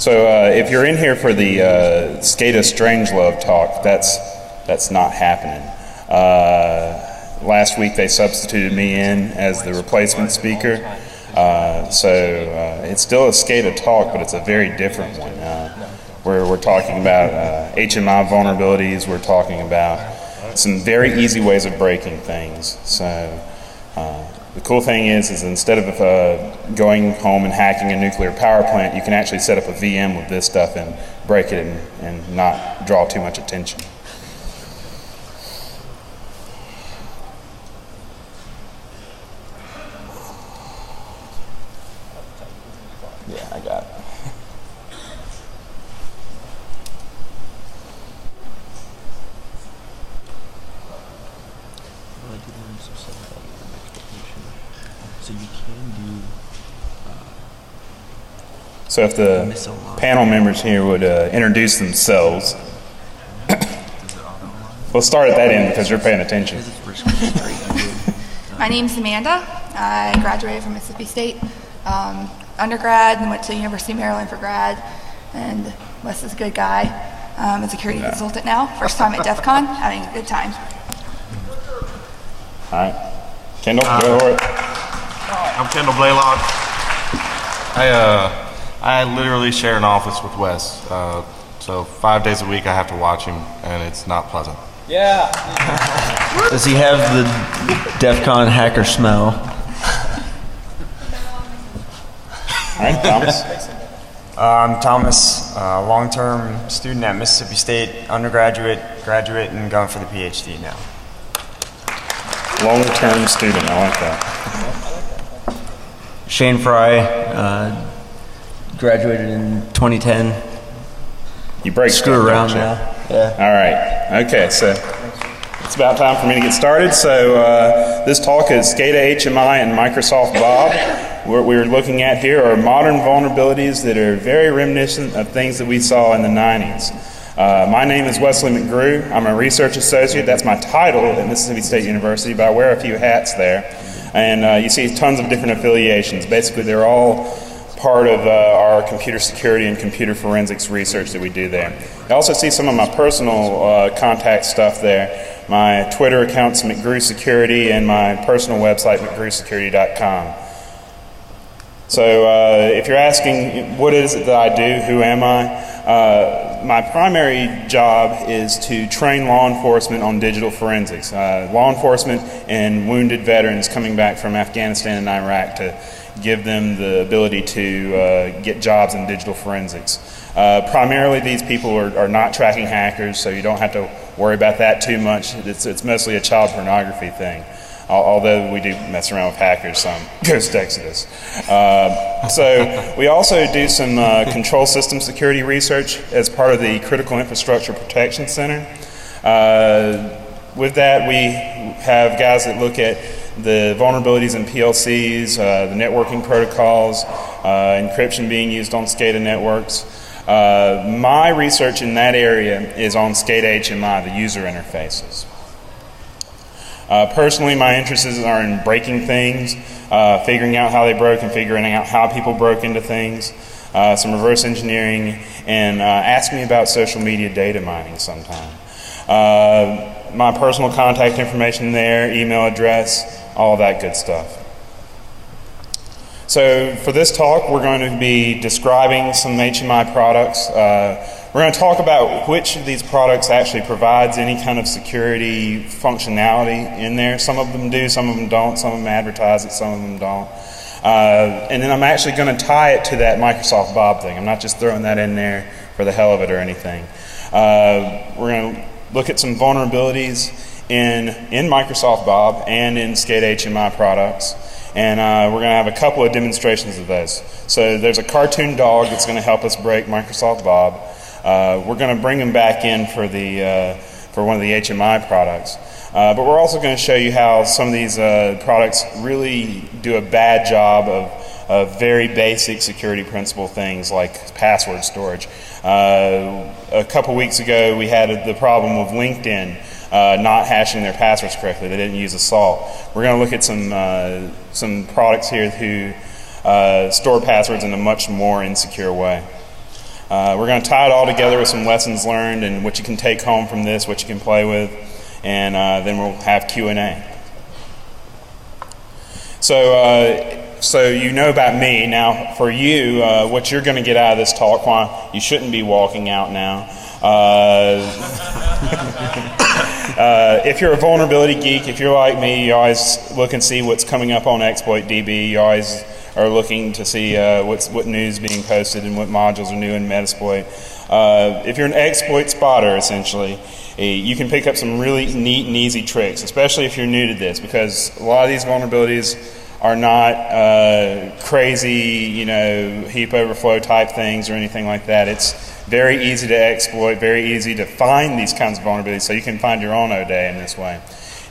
So if you're in here for the SCADA Strangelove talk, that's not happening. Last week they substituted me in as the replacement speaker. It's still a SCADA talk, but it's a very different one. We're talking about HMI vulnerabilities. We're talking about some very easy ways of breaking things. So the cool thing is instead of going home and hacking a nuclear power plant, you can actually set up a VM with this stuff and break it and not draw too much attention. Yeah, I got it. So you can do. So if the panel members here would introduce themselves. We'll start at that end because you're paying attention. My name's Amanda. I graduated from Mississippi State undergrad and went to University of Maryland for grad. And Wes is a good guy. I'm a security consultant now. First time at DEFCON, having a good time. All right. Kendall, go for it. I'm Kendall Blaylock. I literally share an office with Wes. So 5 days a week I have to watch him, and it's not pleasant. Yeah. Does he have the DEFCON hacker smell? All right, Thomas. I'm Thomas, long-term student at Mississippi State, undergraduate, graduate, and going for the PhD now. Long-term student, I like that. Shane Fry, graduated in 2010. You break Screw stuff, around don't you? now. Yeah. All right. Okay, so it's about time for me to get started. So this talk is SCADA, HMI, and Microsoft Bob. What we're looking at here are modern vulnerabilities that are very reminiscent of things that we saw in the 90s. My name is Wesley McGrew. I'm a research associate. That's my title at Mississippi State University, but I wear a few hats there. And you see tons of different affiliations. Basically, they're all part of our computer security and computer forensics research that we do there. I also see some of my personal contact stuff there. My Twitter account's McGrew Security and my personal website, mcgrewsecurity.com. So if you're asking what is it that I do, who am I? My primary job is to train law enforcement on digital forensics. Law enforcement and wounded veterans coming back from Afghanistan and Iraq to give them the ability to get jobs in digital forensics. Primarily these people are not tracking hackers, so you don't have to worry about that too much. It's mostly a child pornography thing. Although we do mess around with hackers some, Ghost Exodus. So we also do some control system security research as part of the Critical Infrastructure Protection Center. With that, we have guys that look at the vulnerabilities in PLCs, the networking protocols, encryption being used on SCADA networks. My research in that area is on SCADA HMI, the user interfaces. Personally, my interests are in breaking things, figuring out how they broke and figuring out how people broke into things, some reverse engineering, and ask me about social media data mining sometime. My personal contact information there, email address, all of that good stuff. So for this talk, we're going to be describing some HMI products. We're going to talk about which of these products actually provides any kind of security functionality in there. Some of them do, some of them don't, some of them advertise it, some of them don't. And then I'm actually going to tie it to that Microsoft Bob thing. I'm not just throwing that in there for the hell of it or anything. We're going to look at some vulnerabilities in Microsoft Bob and in SCADA HMI products. And we're going to have a couple of demonstrations of those. So there's a cartoon dog that's going to help us break Microsoft Bob. We're going to bring him back in for one of the HMI products. But we're also going to show you how some of these products really do a bad job of very basic security principle things like password storage. A couple weeks ago we had the problem with LinkedIn not hashing their passwords correctly. They didn't use Assault. We're going to look at some products here who store passwords in a much more insecure way. We're going to tie it all together with some lessons learned and what you can take home from this, what you can play with, and then we'll have Q&A. So you know about me. Now, for you, what you're going to get out of this talk, why you shouldn't be walking out now. If you're a vulnerability geek, if you're like me, you always look and see what's coming up on Exploit DB. You always are looking to see what news is being posted and what modules are new in Metasploit. If you're an exploit spotter, essentially, you can pick up some really neat and easy tricks, especially if you're new to this, because a lot of these vulnerabilities are not crazy, heap overflow type things or anything like that. It's very easy to exploit, very easy to find these kinds of vulnerabilities, so you can find your own O-Day in this way.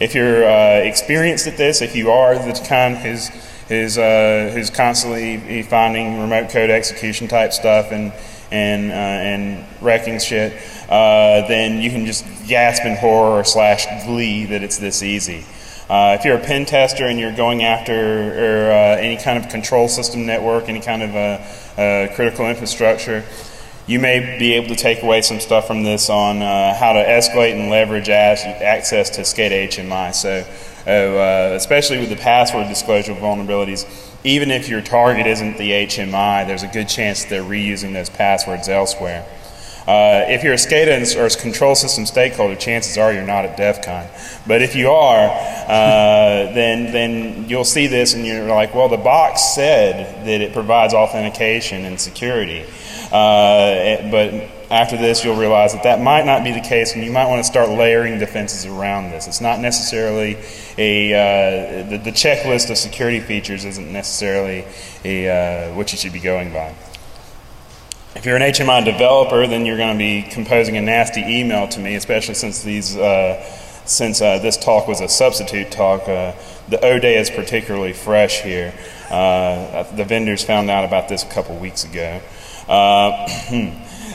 If you're experienced at this, if you are the kind who's constantly finding remote code execution type stuff and wrecking shit, then you can just gasp in horror / glee that it's this easy. If you're a pen tester and you're going after any kind of control system network, any kind of critical infrastructure, you may be able to take away some stuff from this on how to escalate and leverage access to SCADA HMI. So, especially with the password disclosure vulnerabilities, even if your target isn't the HMI, there's a good chance that they're reusing those passwords elsewhere. If you're a SCADA or a control system stakeholder, chances are you're not at DEFCON. But if you are, then you'll see this and you're like, well, the box said that it provides authentication and security. But after this, you'll realize that might not be the case, and you might want to start layering defenses around this. It's not necessarily the checklist of security features isn't necessarily what you should be going by. If you're an HMI developer, then you're going to be composing a nasty email to me, especially since this talk was a substitute talk. The O-Day is particularly fresh here. The vendors found out about this a couple weeks ago.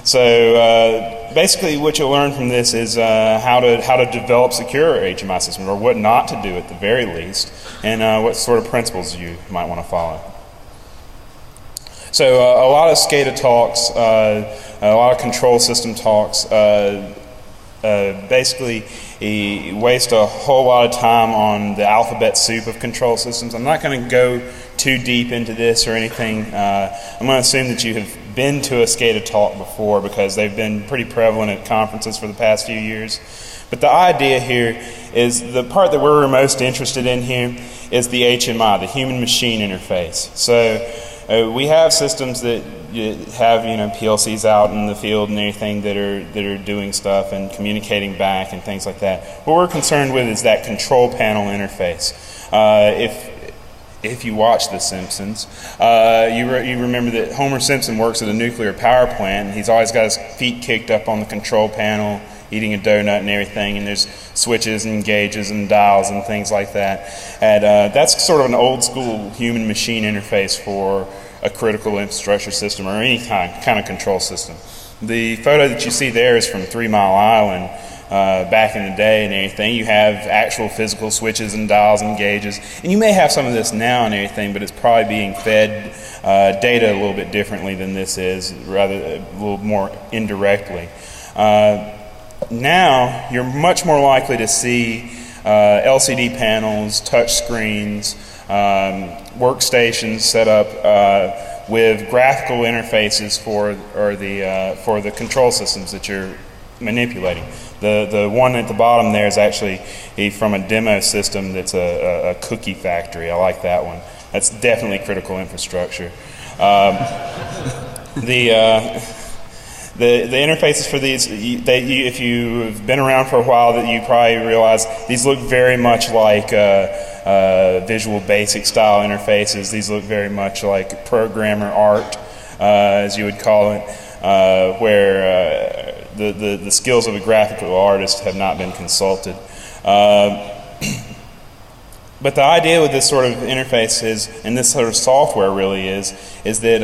So basically what you'll learn from this is how to develop secure HMI systems, or what not to do at the very least, and what sort of principles you might want to follow. So a lot of SCADA talks, a lot of control system talks, basically waste a whole lot of time on the alphabet soup of control systems. I'm not going to go too deep into this or anything. I'm going to assume that you have been to a SCADA talk before, because they've been pretty prevalent at conferences for the past few years. But the idea here is, the part that we're most interested in here is the HMI, the human-machine interface. So we have systems that have PLCs out in the field and everything that are doing stuff and communicating back and things like that. What we're concerned with is that control panel interface. If you watch The Simpsons, you remember that Homer Simpson works at a nuclear power plant, and he's always got his feet kicked up on the control panel, eating a donut and everything, and there's switches and gauges and dials and things like that. And that's sort of an old school human machine interface for a critical infrastructure system or any kind of control system. The photo that you see there is from 3 Mile Island. Back in the day and everything, you have actual physical switches and dials and gauges, and you may have some of this now and everything, but it's probably being fed data a little bit differently than this is, rather a little more indirectly. Now you're much more likely to see LCD panels, touch screens, workstations set up with graphical interfaces for the control systems that you're manipulating. The one at the bottom there is actually from a demo system that's a cookie factory. I like that one. That's definitely critical infrastructure. The interfaces for these, if you've been around for a while, that you probably realize these look very much like Visual Basic style interfaces. These look very much like programmer art, as you would call it, where the skills of a graphical artist have not been consulted. But the idea with this sort of interface is, and this sort of software really is that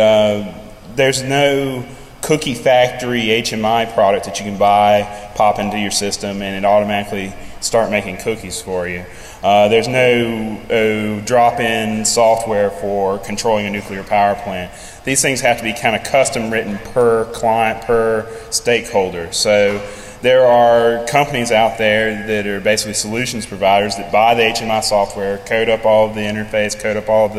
there's no cookie factory HMI product that you can buy, pop into your system, and it automatically start making cookies for you. There's no drop-in software for controlling a nuclear power plant. These things have to be kind of custom written per client, per stakeholder. So there are companies out there that are basically solutions providers that buy the HMI software, code up all of the interface, code up all of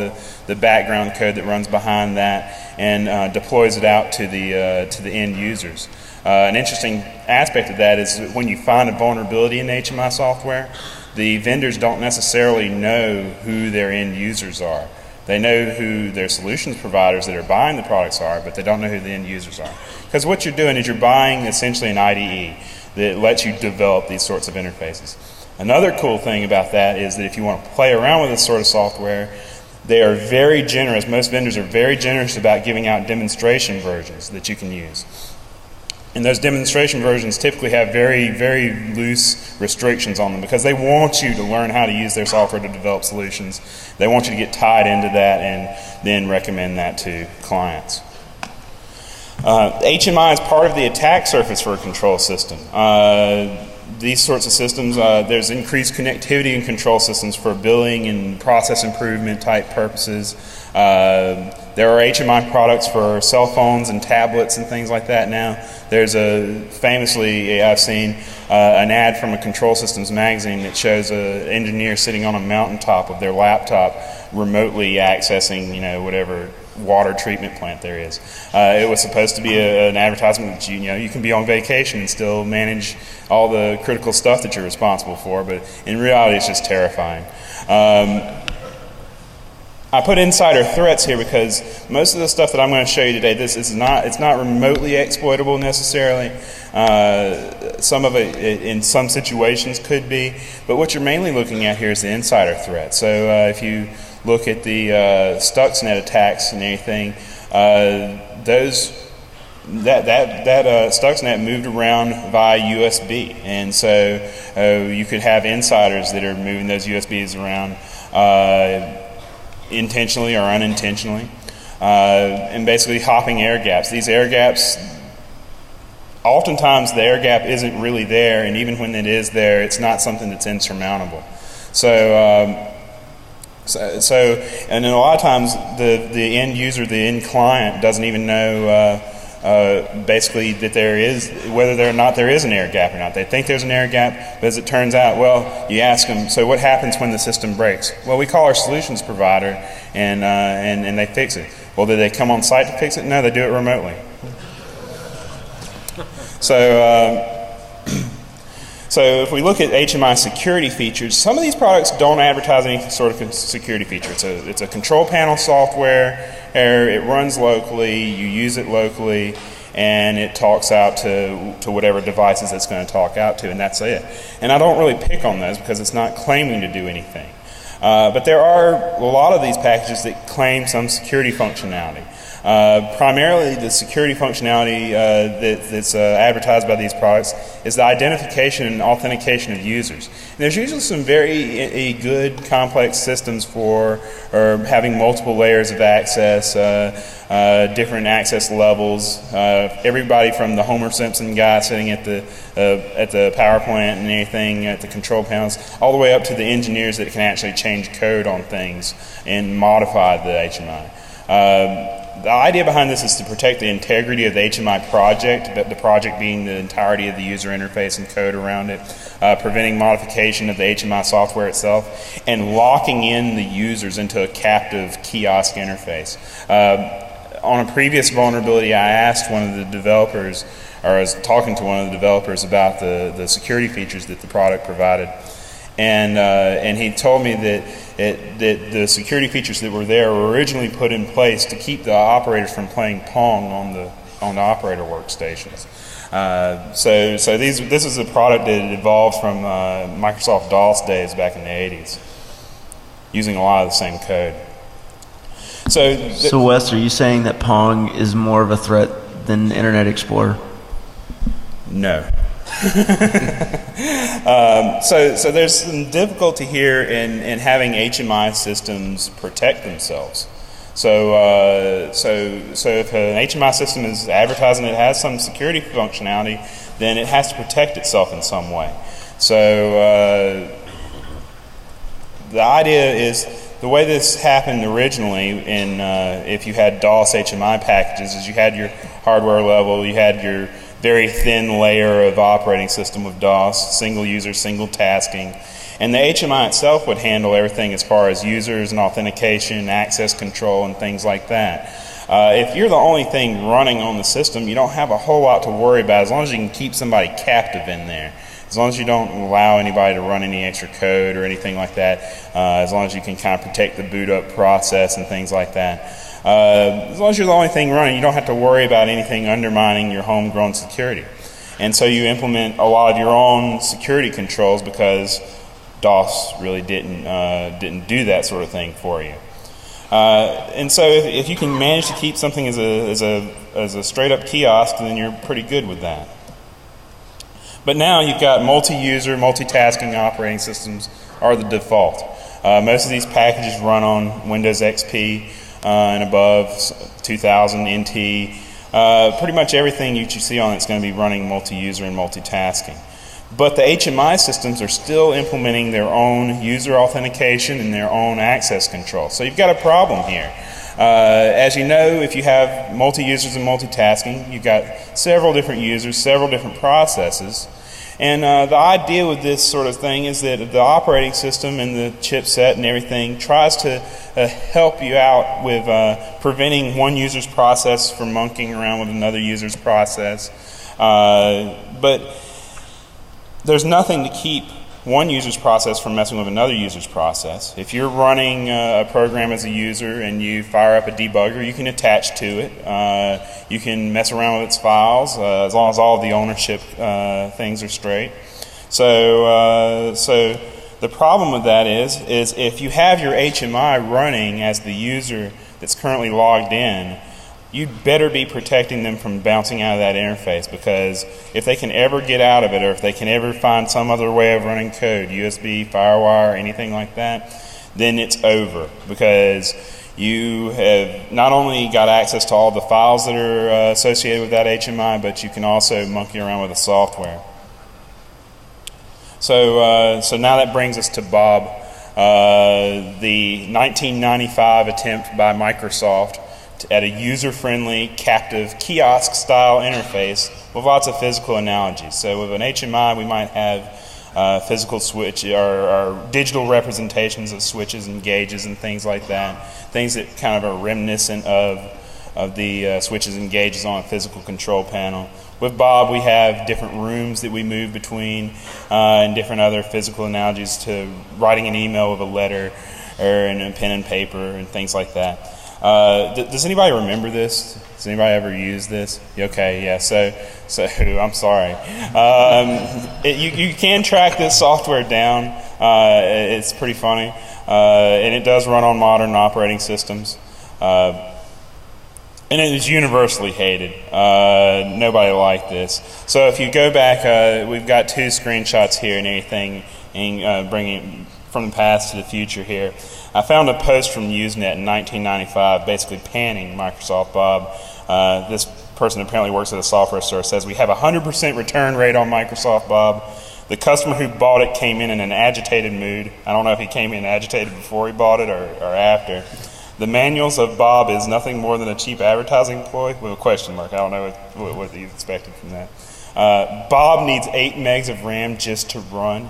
the background code that runs behind that, and deploys it out to the end users. An interesting aspect of that is that when you find a vulnerability in HMI software, the vendors don't necessarily know who their end users are. They know who their solutions providers that are buying the products are, but they don't know who the end users are. Because what you're doing is you're buying essentially an IDE that lets you develop these sorts of interfaces. Another cool thing about that is that if you want to play around with this sort of software, they are very generous. Most vendors are very generous about giving out demonstration versions that you can use. And those demonstration versions typically have very, very loose restrictions on them because they want you to learn how to use their software to develop solutions. They want you to get tied into that and then recommend that to clients. HMI is part of the attack surface for a control system. These sorts of systems, there's increased connectivity in control systems for billing and process improvement type purposes. There are HMI products for cell phones and tablets and things like that now. There's famously, I've seen an ad from a Control Systems magazine that shows an engineer sitting on a mountaintop of their laptop remotely accessing, whatever water treatment plant there is. It was supposed to be an advertisement that you can be on vacation and still manage all the critical stuff that you're responsible for, but in reality it's just terrifying. I put insider threats here because most of the stuff that I'm going to show you today, it's not remotely exploitable necessarily. Some of it in some situations could be, but what you're mainly looking at here is the insider threat. So if you look at the Stuxnet attacks and anything, Stuxnet moved around via USB, and so you could have insiders that are moving those USBs around intentionally or unintentionally, and basically hopping air gaps. These air gaps, oftentimes the air gap isn't really there, and even when it is there, it's not something that's insurmountable. So and then a lot of times the end user, the end client, doesn't even know basically that whether or not there is an air gap or not. They think there's an air gap, but as it turns out, well, you ask them, so what happens when the system breaks? Well, we call our solutions provider and they fix it. Well, do they come on site to fix it? No, they do it remotely. So if we look at HMI security features, some of these products don't advertise any sort of security feature. It's a control panel software. It runs locally, you use it locally, and it talks out to whatever devices it's going to talk out to, and that's it. And I don't really pick on those because it's not claiming to do anything. But there are a lot of these packages that claim some security functionality. Primarily, the security functionality that's advertised by these products is the identification and authentication of users. And there's usually some very good complex systems for having multiple layers of access, different access levels. Everybody from the Homer Simpson guy sitting at the power plant and anything at the control panels, all the way up to the engineers that can actually change code on things and modify the HMI. The idea behind this is to protect the integrity of the HMI project, the project being the entirety of the user interface and code around it, preventing modification of the HMI software itself, and locking in the users into a captive kiosk interface. On a previous vulnerability, I asked one of the developers, or I was talking to one of the developers about the security features that the product provided. And he told me that the security features that were there were originally put in place to keep the operators from playing Pong on the operator workstations. So this is a product that evolved from Microsoft DOS days back in the 80s, using a lot of the same code. So Wes, are you saying that Pong is more of a threat than Internet Explorer? No. So there's some difficulty here in having HMI systems protect themselves. So if an HMI system is advertising it has some security functionality, then it has to protect itself in some way. So the idea is, the way this happened originally in if you had DOS HMI packages, is you had your hardware level, you had your very thin layer of operating system with DOS, single user, single tasking, and the HMI itself would handle everything as far as users and authentication, access control, and things like that. If you're the only thing running on the system, you don't have a whole lot to worry about as long as you can keep somebody captive in there. As long as you don't allow anybody to run any extra code or anything like that, as long as you can kind of protect the boot up process and things like that. As long as you're the only thing running, you don't have to worry about anything undermining your homegrown security. And so you implement a lot of your own security controls because DOS really didn't do that sort of thing for you. And so if you can manage to keep something as a straight up kiosk, then you're pretty good with that. But now you've got multi-user, multitasking operating systems are the default. Most of these packages run on Windows XP and above, 2000 NT. Pretty much everything you see on it's going to be running multi-user and multitasking. But the HMI systems are still implementing their own user authentication and their own access control. So you've got a problem here. As you know, if you have multi-users and multitasking, you've got several different users, several different processes. And the idea with this sort of thing is that the operating system and the chipset and everything tries to help you out with preventing one user's process from monkeying around with another user's process. But there's nothing to keep one user's process from messing with another user's process. If you're running a program as a user and you fire up a debugger, you can attach to it. You can mess around with its files as long as all of the ownership things are straight. So the problem with that is if you have your HMI running as the user that's currently logged in, you'd better be protecting them from bouncing out of that interface, because if they can ever get out of it, or if they can ever find some other way of running code, USB, FireWire, anything like that, then it's over, because you have not only got access to all the files that are associated with that HMI, but you can also monkey around with the software. So now that brings us to Bob, the 1995 attempt by Microsoft at a user-friendly, captive, kiosk-style interface with lots of physical analogies. So with an HMI, we might have physical switch or digital representations of switches and gauges and things like that, things that kind of are reminiscent of the switches and gauges on a physical control panel. With Bob, we have different rooms that we move between and different other physical analogies to writing an email with a letter or in a pen and paper and things like that. Does anybody remember this? Has anybody ever used this? Okay, yeah. So I'm sorry. You can track this software down. It's pretty funny, and it does run on modern operating systems. And it is universally hated. Nobody liked this. So if you go back, we've got two screenshots here and everything, and bringing from the past to the future here. I found a post from Usenet in 1995 basically panning Microsoft Bob. This person apparently works at a software store, says, "We have a 100% return rate on Microsoft Bob. The customer who bought it came in an agitated mood." I don't know if he came in agitated before he bought it or after. "The manuals of Bob is nothing more than a cheap advertising ploy," with a question mark. I don't know what you expected from that. "Bob needs 8 megs of RAM just to run."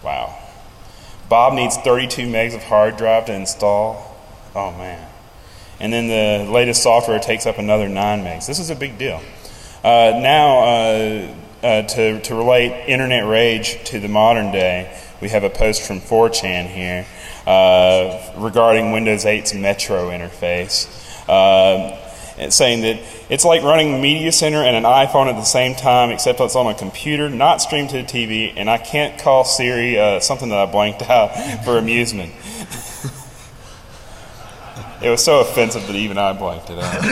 Wow. "Bob needs 32 megs of hard drive to install." Oh man. And then the latest software takes up another 9 megs. This is a big deal. Now, to relate internet rage to the modern day, we have a post from 4chan here regarding Windows 8's Metro interface. It's saying that it's like running Media Center and an iPhone at the same time, except it's on a computer, not streamed to the TV, and I can't call Siri something that I blanked out for amusement. It was so offensive that even I blanked it out.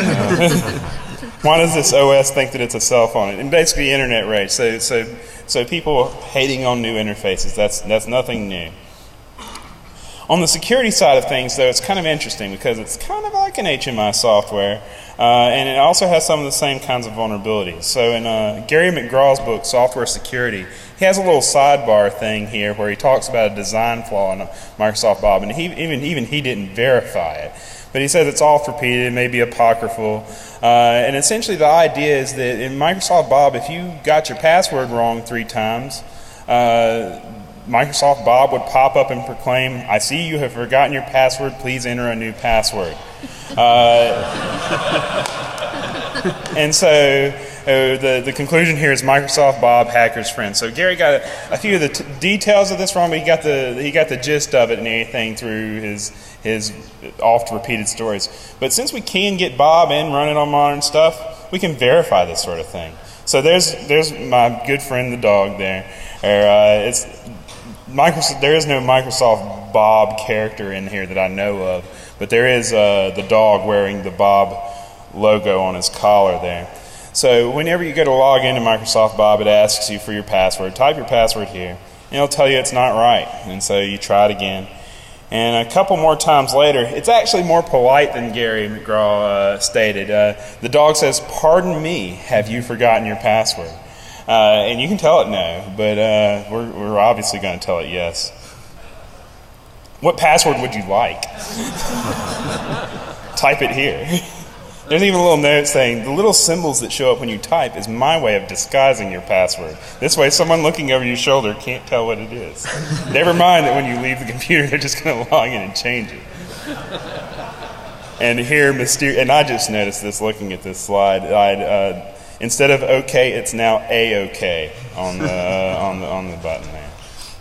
Why does this OS think that it's a cell phone? And basically internet rage. So people hating on new interfaces, that's nothing new. On the security side of things, though, it's kind of interesting because it's kind of like an HMI software. And it also has some of the same kinds of vulnerabilities. So in Gary McGraw's book, Software Security, he has a little sidebar thing here where he talks about a design flaw in Microsoft Bob, and even he didn't verify it. But he says it's oft repeated, it may be apocryphal. And essentially the idea is that in Microsoft Bob, if you got your password wrong 3 times, Microsoft Bob would pop up and proclaim, "I see you have forgotten your password, please enter a new password." And so the conclusion here is Microsoft Bob, hacker's friend. So Gary got a few of the details of this wrong, but he got the gist of it and everything through his oft repeated stories. But since we can get Bob and run it on modern stuff, we can verify this sort of thing. So there's my good friend the dog there. There is no Microsoft Bob character in here that I know of, but there is the dog wearing the Bob logo on his collar there. So whenever you go to log into Microsoft Bob, it asks you for your password. Type your password here, and it'll tell you it's not right. And so you try it again. And a couple more times later, it's actually more polite than Gary McGraw stated. The dog says, "Pardon me, have you forgotten your password?" And you can tell it no, but we're obviously going to tell it yes. What password would you like? Type it here. There's even a little note saying, "The little symbols that show up when you type is my way of disguising your password. This way someone looking over your shoulder can't tell what it is." Never mind that when you leave the computer, they're just going to log in and change it. And here, and I just noticed this looking at this slide. Instead of OK, it's now A-OK on the button there.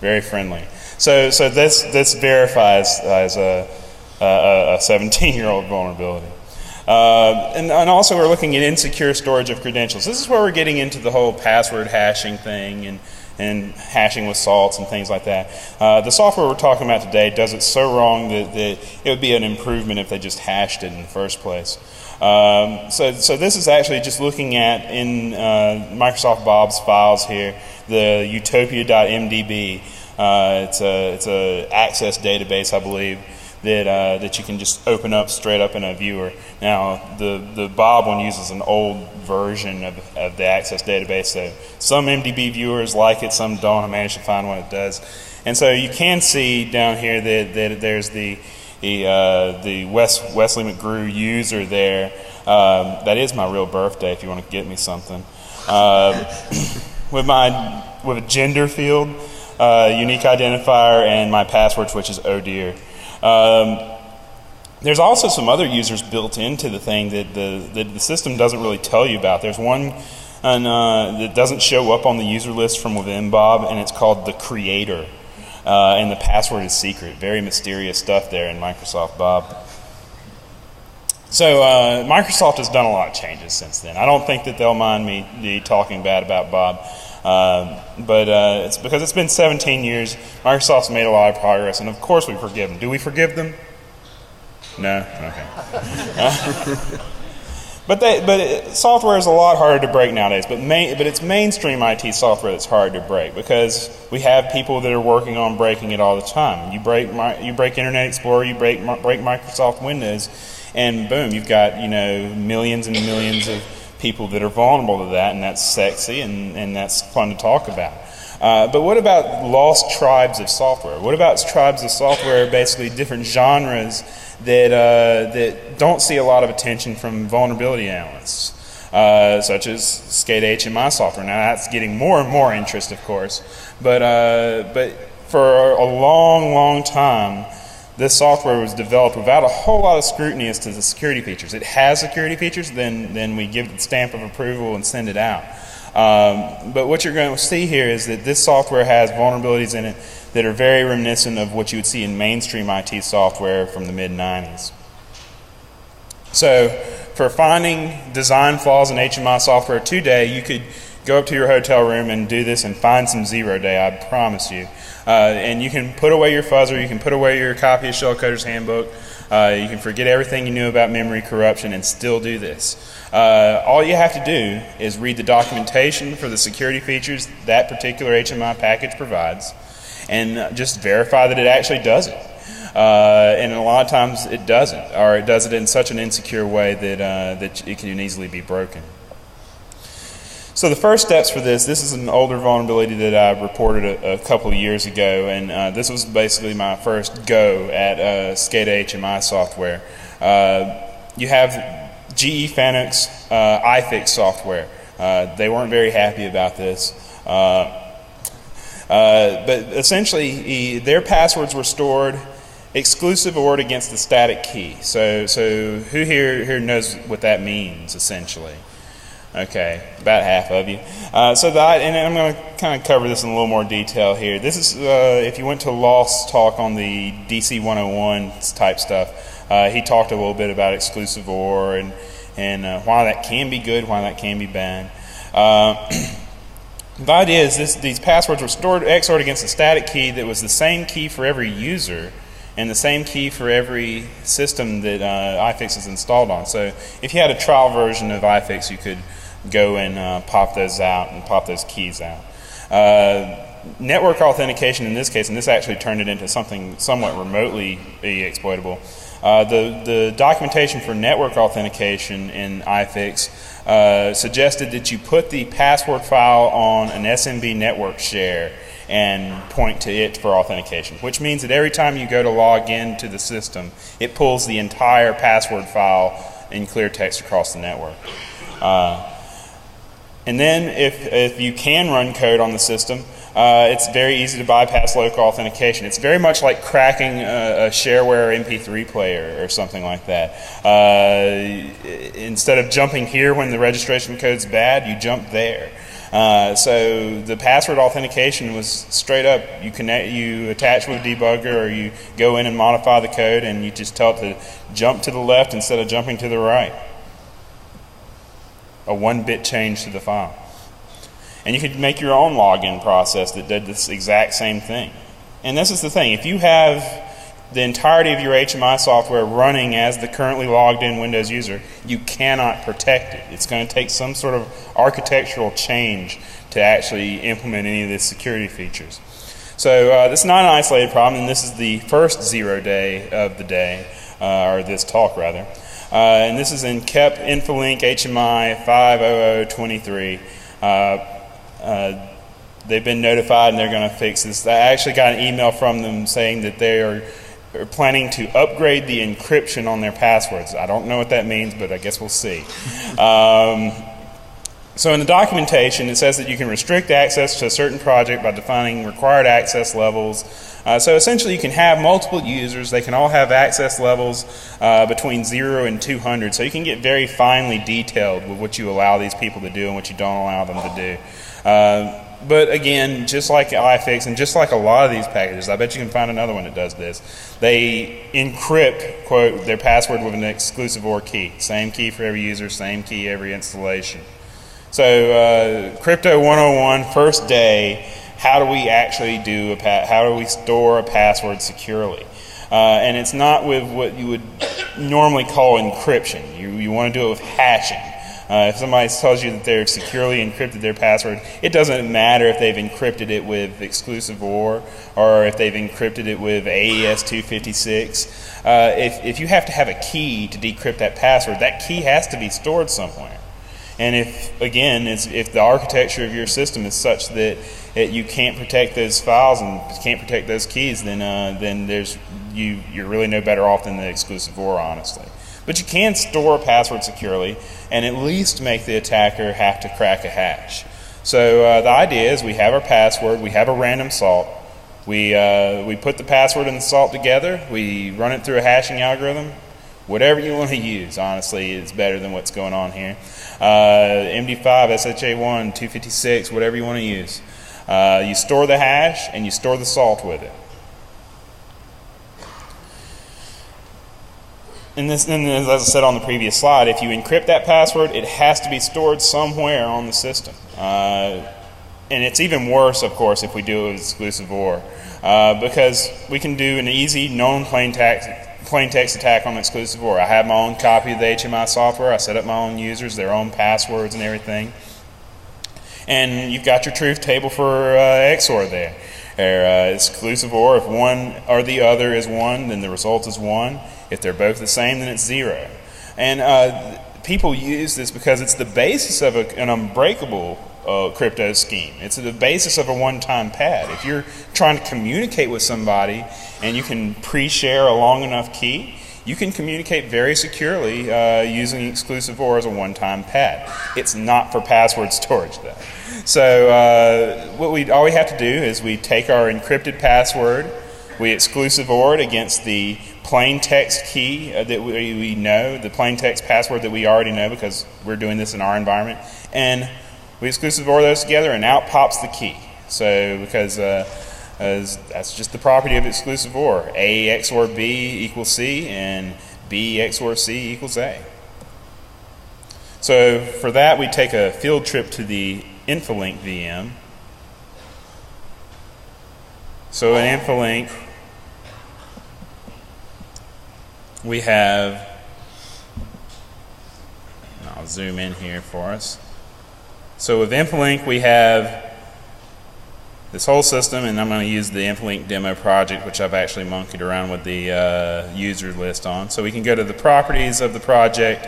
Very friendly. So this verifies as a 17-year-old vulnerability. And also we're looking at insecure storage of credentials. This is where we're getting into the whole password hashing thing and hashing with salts and things like that. The software we're talking about today does it so wrong that it would be an improvement if they just hashed it in the first place. So this is actually just looking at in Microsoft Bob's files here, the utopia.mdb. It's a access database, I believe, that you can just open up straight up in a viewer. Now, the Bob one uses an old version of the access database, so some MDB viewers like it, some don't. I managed to find one that does. And so you can see down here that there's the Wesley McGrew user there. That is my real birthday if you want to get me something. With a gender field, unique identifier, and my password, which is oh dear. There's also some other users built into the thing that the system doesn't really tell you about. There's one that doesn't show up on the user list from within Bob, and it's called the creator. And the password is secret. Very mysterious stuff there in Microsoft Bob. So Microsoft has done a lot of changes since then. I don't think that they'll mind me talking bad about Bob. But it's because it's been 17 years. Microsoft's made a lot of progress, and of course we forgive them. Do we forgive them? No? Okay. But software is a lot harder to break nowadays. But it's mainstream IT software that's hard to break because we have people that are working on breaking it all the time. You break Internet Explorer, you break Microsoft Windows, and boom, you've got millions and millions of people that are vulnerable to that, and that's sexy and that's fun to talk about. But what about lost tribes of software? What about tribes of software, basically different genres that don't see a lot of attention from vulnerability analysts, such as SCADA HMI software? Now that's getting more and more interest, of course, but for a long, long time, this software was developed without a whole lot of scrutiny as to the security features. It has security features, then we give it the stamp of approval and send it out. But what you're going to see here is that this software has vulnerabilities in it that are very reminiscent of what you would see in mainstream IT software from the mid-90s. So for finding design flaws in HMI software today, you could go up to your hotel room and do this and find some zero-day, I promise you. And you can put away your fuzzer, you can put away your copy of Shellcoder's Handbook, you can forget everything you knew about memory corruption and still do this. All you have to do is read the documentation for the security features that particular HMI package provides and just verify that it actually does it. And a lot of times it doesn't, or it does it in such an insecure way that it can easily be broken. So the first steps for this is an older vulnerability that I reported a couple of years ago, and this was basically my first go at SCADA HMI software. You have GE Fanuc's iFix software. They weren't very happy about this. But essentially, their passwords were stored exclusive OR against the static key. So who here knows what that means, essentially? Okay, about half of you. And I'm going to kind of cover this in a little more detail here. This is, if you went to Lost's talk on the DC 101 type stuff, he talked a little bit about exclusive OR and why that can be good, why that can be bad. The idea is these passwords were stored XORed against a static key that was the same key for every user and the same key for every system that iFix is installed on. So if you had a trial version of iFix, you could go and pop those out and pop those keys out. Network authentication in this case, and this actually turned it into something somewhat remotely exploitable. The documentation for network authentication in iFix suggested that you put the password file on an SMB network share and point to it for authentication, which means that every time you go to log in to the system, it pulls the entire password file in clear text across the network. And then if you can run code on the system, it's very easy to bypass local authentication. It's very much like cracking a shareware MP3 player or something like that. Instead of jumping here when the registration code's bad, you jump there. So the password authentication was straight up. You attach with a debugger, or you go in and modify the code, and you just tell it to jump to the left instead of jumping to the right. A 1-bit change to the file. And you could make your own login process that did this exact same thing. And this is the thing. If you have the entirety of your HMI software running as the currently logged in Windows user, you cannot protect it. It's going to take some sort of architectural change to actually implement any of the security features. So this is not an isolated problem, and this is the first 0 day of the day, or this talk rather. And this is in KEP Infolink HMI 50023. They've been notified and they're going to fix this. I actually got an email from them saying that they are planning to upgrade the encryption on their passwords. I don't know what that means, but I guess we'll see. So in the documentation, it says that you can restrict access to a certain project by defining required access levels. So essentially you can have multiple users. They can all have access levels between 0 and 200. So you can get very finely detailed with what you allow these people to do and what you don't allow them to do. But again, just like iFix and just like a lot of these packages, I bet you can find another one that does this. They encrypt, quote, their password with an exclusive OR key. Same key for every user, same key every installation. So Crypto 101, first day, how do we actually how do we store a password securely? And it's not with what you would normally call encryption. You want to do it with hashing. If somebody tells you that they've securely encrypted their password, it doesn't matter if they've encrypted it with exclusive OR or if they've encrypted it with AES 256. If you have to have a key to decrypt that password, that key has to be stored somewhere. And if the architecture of your system is such that you can't protect those files and can't protect those keys, then you're really no better off than the exclusive OR, honestly. But you can store a password securely and at least make the attacker have to crack a hash. So the idea is we have our password, we have a random salt, we put the password and the salt together, we run it through a hashing algorithm. Whatever you want to use, honestly, is better than what's going on here. MD5, SHA1, 256, whatever you want to use. You store the hash and you store the salt with it. And as I said on the previous slide, if you encrypt that password, it has to be stored somewhere on the system. And it's even worse, of course, if we do it with exclusive OR, because we can do an easy, known plain text attack on exclusive OR. I have my own copy of the HMI software. I set up my own users, their own passwords and everything. And you've got your truth table for XOR there. They're exclusive OR. If one or the other is 1, then the result is 1. If they're both the same, then it's 0. And people use this because it's the basis of an unbreakable crypto scheme. It's the basis of a one-time pad. If you're trying to communicate with somebody and you can pre-share a long enough key, you can communicate very securely using exclusive OR as a one-time pad. It's not for password storage, though. So all we have to do is we take our encrypted password, we exclusive OR it against the plain text key that we know, the plain text password that we already know because we're doing this in our environment, and we exclusive OR those together, and out pops the key. So because that's just the property of exclusive OR. A XOR B equals C, and B XOR C equals A. So for that, we take a field trip to the Infolink VM. So in Infolink, we have, I'll zoom in here for us. So with Infolink, we have this whole system, and I'm going to use the Infolink demo project, which I've actually monkeyed around with the user list on. So we can go to the properties of the project,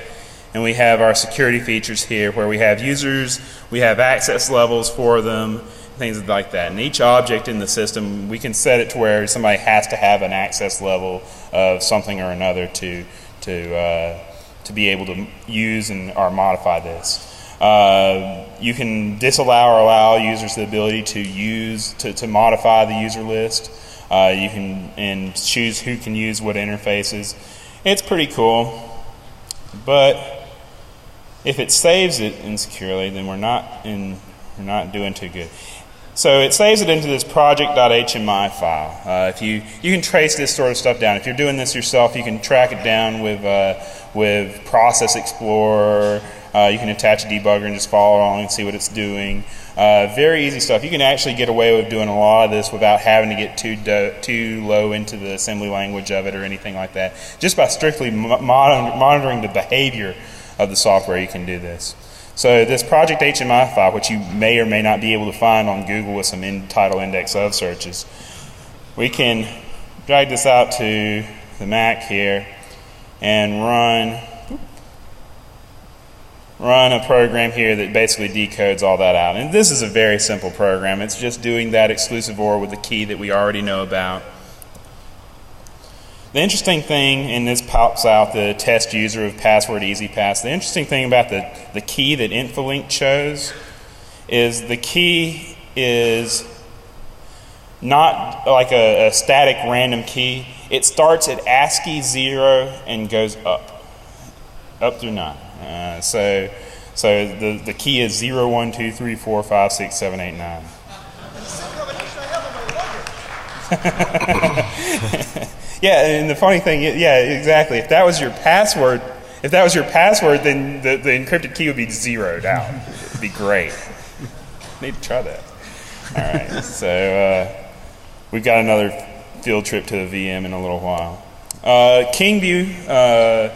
and we have our security features here where we have users, we have access levels for them, things like that. And each object in the system, we can set it to where somebody has to have an access level of something or another to be able to use or modify this. You can disallow or allow users the ability to modify the user list. You can choose who can use what interfaces. It's pretty cool, but if it saves it insecurely, then we're not doing too good. So it saves it into this project.hmi file. If you can trace this sort of stuff down. If you're doing this yourself, you can track it down with Process Explorer. You can attach a debugger and just follow along and see what it's doing. Very easy stuff. You can actually get away with doing a lot of this without having to get too low into the assembly language of it or anything like that. Just by strictly monitoring the behavior of the software, you can do this. So this project HMI file, which you may or may not be able to find on Google with some title index of searches, we can drag this out to the Mac here and run a program here that basically decodes all that out. And this is a very simple program. It's just doing that exclusive OR with the key that we already know about. The interesting thing, and this pops out the test user of password EasyPass, the interesting thing about the key that Infolink chose is the key is not like a static random key. It starts at ASCII 0 and goes up through 9. So the key is 0, 1, 2, 3, 4, 5, 6, 7, 8, 9. Yeah, and the funny thing is, yeah, exactly. If that was your password, then the encrypted key would be zeroed out. It'd be great. Need to try that. All right, so we've got another field trip to the VM in a little while. KingView,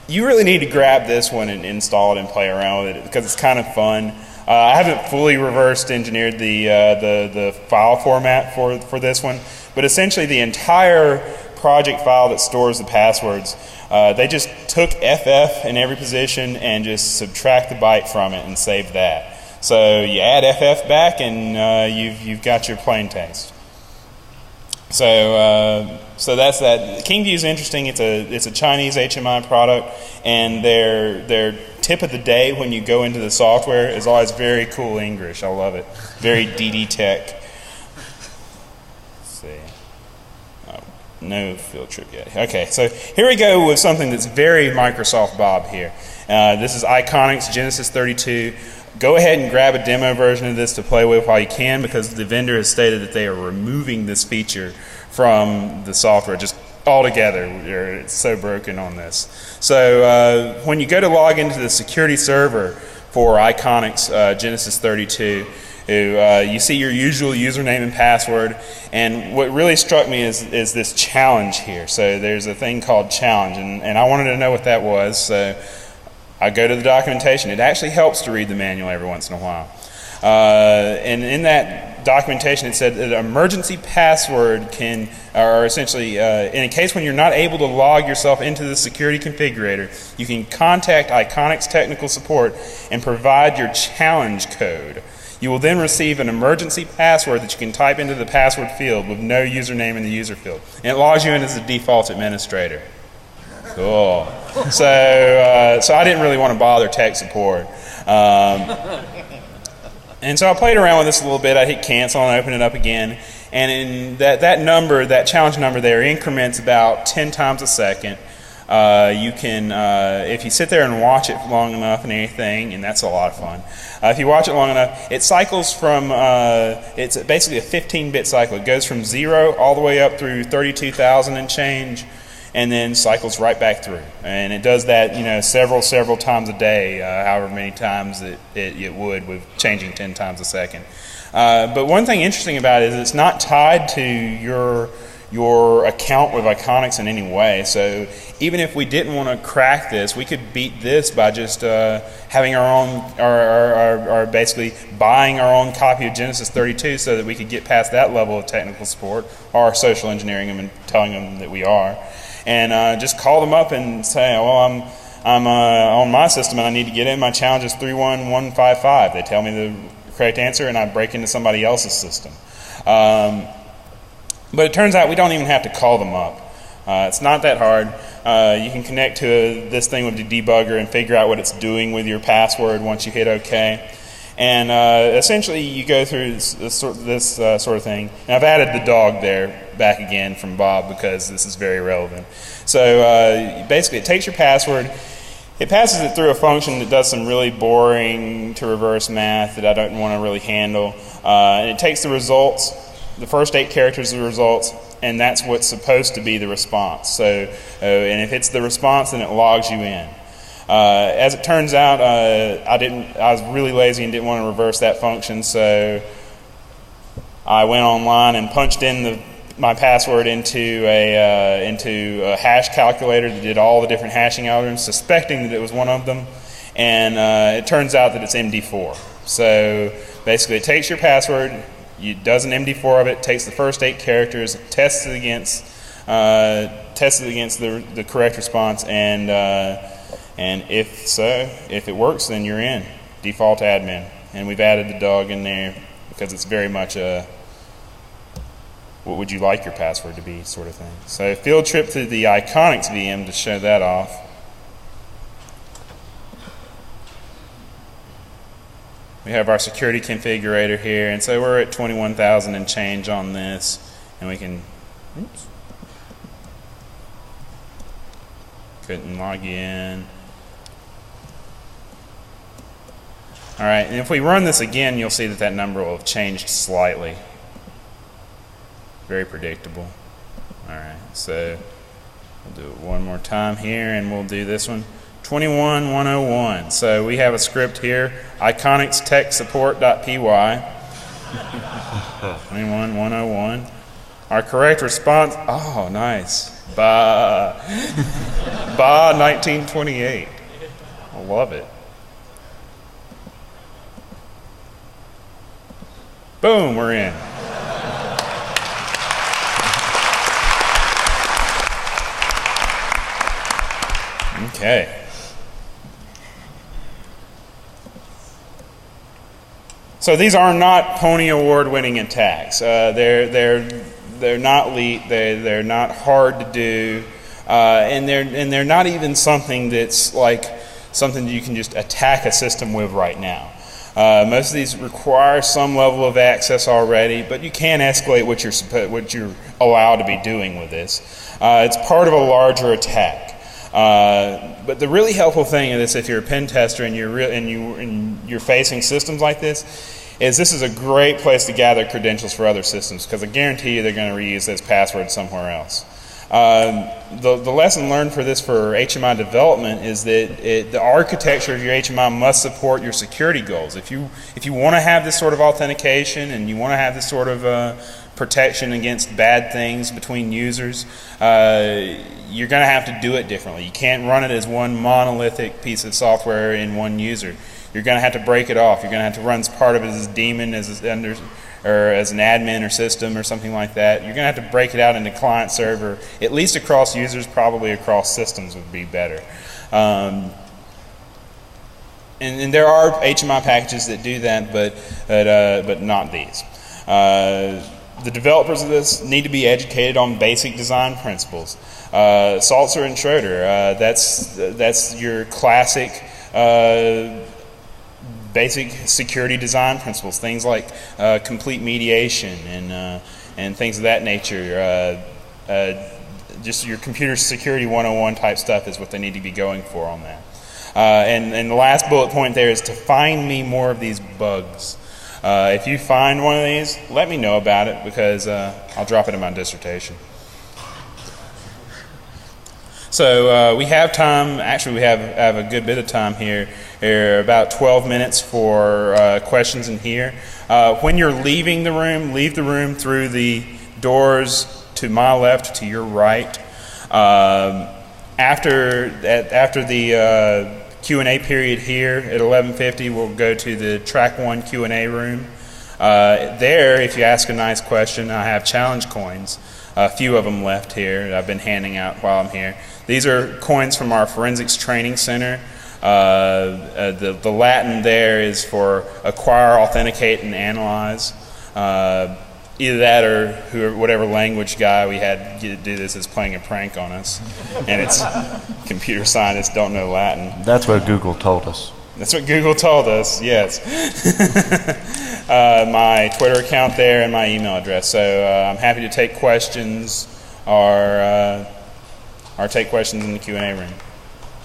you really need to grab this one and install it and play around with it because it's kind of fun. I haven't fully reversed engineered the file format for this one, but essentially the entire project file that stores the passwords, they just took FF in every position and just subtract the byte from it and save that. So you add FF back and you've got your plain text. So that's that. KingView is interesting. It's a Chinese HMI product, and their tip of the day when you go into the software is always very cool English. I love it. Very DD Tech. Let's see. Oh, no field trip yet. Okay, so here we go with something that's very Microsoft Bob here. This is Iconics Genesis 32. Go ahead and grab a demo version of this to play with while you can, because the vendor has stated that they are removing this feature from the software just altogether. It's so broken on this. So when you go to log into the security server for Iconics Genesis 32, you see your usual username and password, and what really struck me is this challenge here. So there's a thing called challenge, and I wanted to know what that was. So I go to the documentation. It actually helps to read the manual every once in a while. And in that documentation, it said that an emergency password can, or essentially, in a case when you're not able to log yourself into the security configurator, you can contact Iconics technical support and provide your challenge code. You will then receive an emergency password that you can type into the password field with no username in the user field. And it logs you in as the default administrator. Cool. So I didn't really want to bother tech support. And so I played around with this a little bit. I hit cancel and open it up again. And in that number, that challenge number there, increments about 10 times a second. You can, if you sit there and watch it long enough and anything, and that's a lot of fun. If you watch it long enough, it cycles from, it's basically a 15-bit cycle. It goes from 0 all the way up through 32,000 and change, and then cycles right back through. And it does that, several times a day, however many times it would, with changing 10 times a second. But one thing interesting about it is it's not tied to your account with Iconics in any way. So even if we didn't want to crack this, we could beat this by just having our own, or basically buying our own copy of Genesis 32 so that we could get past that level of technical support, or social engineering them and telling them that we are. And just call them up and say, well, I'm on my system and I need to get in. My challenge is 31155. They tell me the correct answer and I break into somebody else's system. But it turns out we don't even have to call them up. It's not that hard. You can connect to this thing with the debugger and figure out what it's doing with your password once you hit OK. And essentially you go through this sort of thing. And I've added the dog there back again from Bob because this is very relevant. So basically it takes your password, it passes it through a function that does some really boring to reverse math that I don't want to really handle. And it takes the results, the first 8 characters of the results, and that's what's supposed to be the response. So, and if it's the response, then it logs you in. As it turns out, I was really lazy and didn't want to reverse that function, so I went online and punched in my password into a hash calculator that did all the different hashing algorithms, suspecting that it was one of them, and it turns out that it's MD4. So basically, it takes your password, it does an MD4 of it, takes the first 8 characters, tests it against the correct response, and if it works, then you're in, default admin. And we've added the dog in there because it's very much a what would you like your password to be sort of thing. So field trip to the Iconics VM to show that off. We have our security configurator here, and so we're at 21,000 and change on this, and we can, oops, couldn't log in. All right, and if we run this again, you'll see that that number will have changed slightly. Very predictable. All right, so we'll do it one more time here, and we'll do this one. 21101. So we have a script here, Iconics tech support.py. 21101. Our correct response, oh, nice. Ba 1928. I love it. Boom, we're in. Okay. So these are not Pony Award-winning attacks. They're not elite. They're not hard to do, and they're not even something that's like something that you can just attack a system with right now. Most of these require some level of access already, but you can escalate what you're allowed to be doing with this. It's part of a larger attack. But the really helpful thing of this, if you're a pen tester and you're facing systems like this is a great place to gather credentials for other systems, because I guarantee you they're going to reuse those passwords somewhere else. The lesson learned for this for HMI development is that the architecture of your HMI must support your security goals. If you want to have this sort of authentication and you want to have this sort of protection against bad things between users, you're going to have to do it differently. You can't run it as one monolithic piece of software in one user. you're going to have to break it off. You're going to have to run part of it as a daemon, as an admin or system or something like that. You're going to have to break it out into client server, at least across users, probably across systems would be better. And there are HMI packages that do that, but not these. The developers of this need to be educated on basic design principles. Salzer and Schroeder, that's your classic basic security design principles, things like complete mediation and things of that nature. Just your computer security 101 type stuff is what they need to be going for on that. And the last bullet point there is to find me more of these bugs. If you find one of these, let me know about it, because I'll drop it in my dissertation. So we have time. Actually, we have a good bit of time here. About 12 minutes for questions in here. When you're leaving the room, leave the room through the doors to my left, to your right. After the Q&A period here at 11:50, we'll go to the track 1 Q&A room. There, if you ask a nice question, I have challenge coins. A few of them left here that I've been handing out while I'm here. These are coins from our forensics training center. The Latin there is for acquire, authenticate, and analyze. Either that or whatever language guy we had do this is playing a prank on us. And it's computer scientists don't know Latin. That's what Google told us. That's what Google told us, yes. My Twitter account there and my email address. So I'm happy to take questions or take questions in the Q&A room.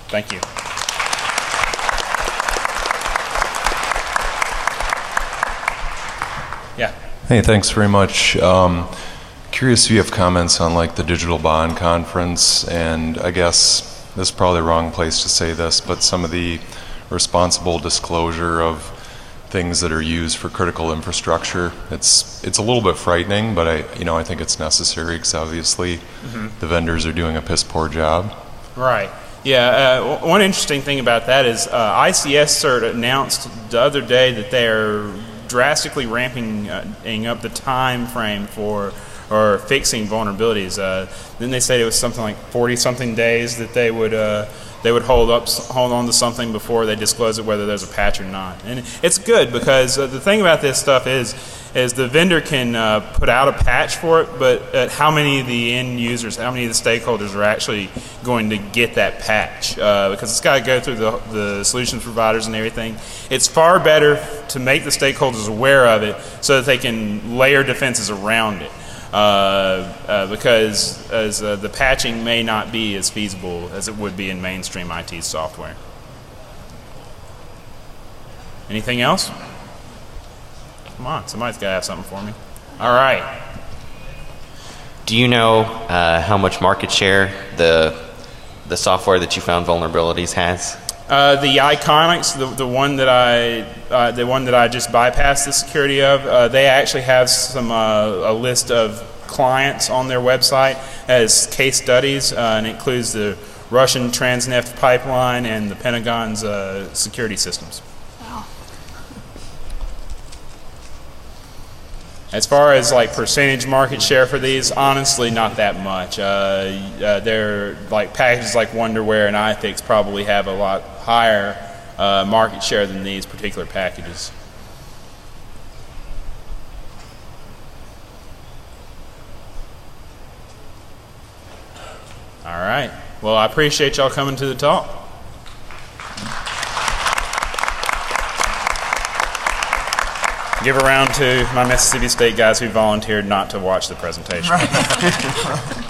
Thank you. Yeah. Hey, thanks very much. Curious if you have comments on like the Digital Bond Conference, and I guess this is probably the wrong place to say this, but some of the responsible disclosure of things that are used for critical infrastructure. It's a little bit frightening, but I think it's necessary, because obviously the vendors are doing a piss poor job. Right. Yeah. One interesting thing about that is ICS CERT announced the other day that they are drastically ramping up the time frame for fixing vulnerabilities. Then they said it was something like 40-something days that they would hold on to something before they disclose it, whether there's a patch or not. And it's good, because the thing about this stuff is the vendor can put out a patch for it, but how many of the end users, how many of the stakeholders are actually going to get that patch? Because it's got to go through the solutions providers and everything. It's far better to make the stakeholders aware of it so that they can layer defenses around it. Because the patching may not be as feasible as it would be in mainstream IT software. Anything else? Come on, somebody's got to have something for me. All right. Do you know how much market share the software that you found vulnerabilities has? The Iconics, the one that I just bypassed the security of, they actually have a list of clients on their website as case studies, and it includes the Russian Transneft pipeline and the Pentagon's security systems. Wow. As far as like percentage market share for these, honestly, not that much. They're like packages like Wonderware and iFix probably have a lot higher market share than these particular packages. All right. Well, I appreciate y'all coming to the talk. Give a round to my Mississippi State guys who volunteered not to watch the presentation. Right.